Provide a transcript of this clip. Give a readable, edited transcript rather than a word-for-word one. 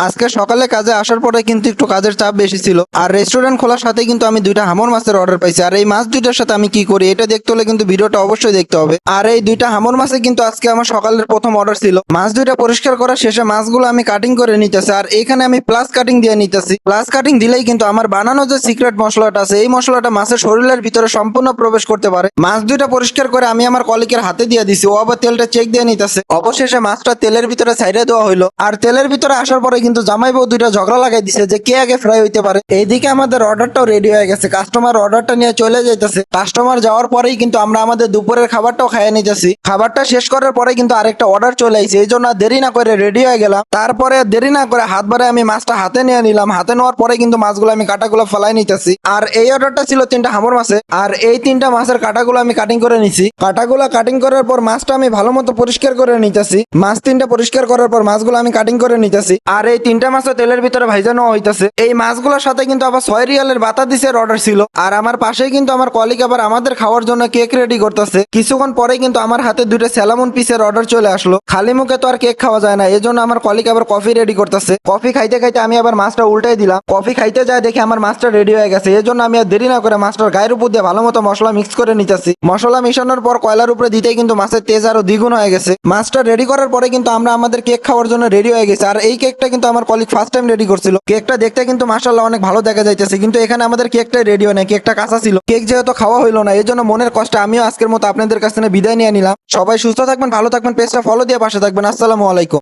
আজকে সকালে কাজে আসার পরে কিন্তু একটু কাজের চাপ বেশি ছিল, আর রেস্টুরেন্ট খোলার সাথে কিন্তু আমি দুইটা হামর মাছের অর্ডার পাইছি। আর এই মাছ দুইটার সাথে আমি কি করি এটা দেখতে হলে কিন্তু ভিডিওটা অবশ্যই দেখতে হবে। আর এই দুইটা হামর মাছে কিন্তু আজকে আমার সকালের প্রথম অর্ডার ছিল। মাছ দুইটা পরিষ্কার করার শেষে মাছগুলো আমি কাটিং করে নিতেছি, আর এইখানে আমি প্লাস কাটিং দিয়ে নিতেছি। প্লাস কাটিং দিলেই কিন্তু আমার বানানো যে সিক্রেট মশলাটা আছে, এই মশলাটা মাছের শরীরের ভিতরে সম্পূর্ণ প্রবেশ করতে পারে। মাছ দুইটা পরিষ্কার করে আমি আমার কলিকের হাতে দিয়ে দিছি, ও আবার তেলটা চেক দিয়ে নিতেছে। অবশেষে মাছটা তেলের ভিতরে ছাইড়ে দেওয়া হইলো, আর তেলের ভিতরে আসার পরে কিন্তু জামাই বউ দুইটা ঝগড়া লাগাই দিছে যে কে আগে ফ্রাই হইতে পারে। এইদিকে আমাদের অর্ডারটাও রেডি হয়ে গেছে, কাস্টমার অর্ডারটা নিয়ে চলে যাইতেছে। কাস্টমার যাওয়ার পরেই কিন্তু আমরা আমাদের দুপুরের খাবারটাও খাইয়ে নিতেছি। খাবারটা শেষ করার পরে কিন্তু আরেকটা অর্ডার চলে আইছে, এই জন্য আর দেরি না করে রেডি হয়ে গেলাম। তারপরে দেরি না করে হাত বাড়ে আমি মাছটা হাতে নিয়ে নিলাম। হাতে নেওয়ার পরে কিন্তু মাছগুলো আমি কাটাগুলো ফেলাই নিতেছি। আর এই অর্ডারটা ছিল 3টা হামর মাছে, আর এই 3টা মাছের কাটাগুলো আমি কাটিং করে নিছি। কাটাগুলো কাটিং করার পর মাছটা আমি ভালো মতো পরিষ্কার করে নিতেছি। মাছ 3টা পরিষ্কার করার পর মাছগুলো আমি কাটিং করে নিতেছি। আর এই 3টা মাছও তেলের ভিতরে ভাইজা নেওয়া হইতেছে। এই মাছগুলোর সাথে কিন্তু আবার 6 রিয়ালের বাতাদিসের অর্ডার ছিল। আর আমার পাশেই কিন্তু আমার কলিগ আবার আমাদের খাওয়ার জন্য কেক রেডি করতেছে। কিছুক্ষণ পরে কিন্তু আমার হাতে 2টা স্যালামন পিসের অর্ডার চলে আসলো। খালি মুখে তো আর কেক খাওয়া যায় না, এই জন্য আমার কলিগ আবার কফি রেডি করতেছে। কফি খাইতে খাইতে আমি আবার মাছটা উল্টাই দিলাম। কফি খাইতে যায় দেখে আমার মাছটা রেডি হয়ে গেছে, এই জন্য আমি আর দেরি না করে মাছটার গায়ের উপর দিয়ে ভালো মতো মশলা মিক্স করে নিতেছি। মশলা মিশানোর পর কয়লার উপরে দিতেই কিন্তু মাছের তেজ আরো দ্বিগুণ হয়ে গেছে। মাছটা রেডি করার পরে কিন্তু আমরা আমাদের কেক খাওয়ার জন্য রেডি হয়ে গেছে। আর এই কেকটা কিন্তু আমার কলিগ ফার্স্ট টাইম রেডি করছিল। কেকটা দেখতে কিন্তু মাশাআল্লাহ অনেক ভালো দেখা যাইতেছে, কিন্তু এখানে আমাদের কেকটা রেডি হয় না, কেকটা কাঁচা ছিল। কেক যেহেতু খাওয়া হইলো না, এই জন্য মনের কষ্টে আমিও আজকের মতো আপনাদের কাছ থেকে বিদায় নিয়ে নিলাম। সবাই সুস্থ থাকবেন, ভালো থাকবেন, পেজটা ফলো দিয়ে পাশে থাকবেন। আসসালামু আলাইকুম।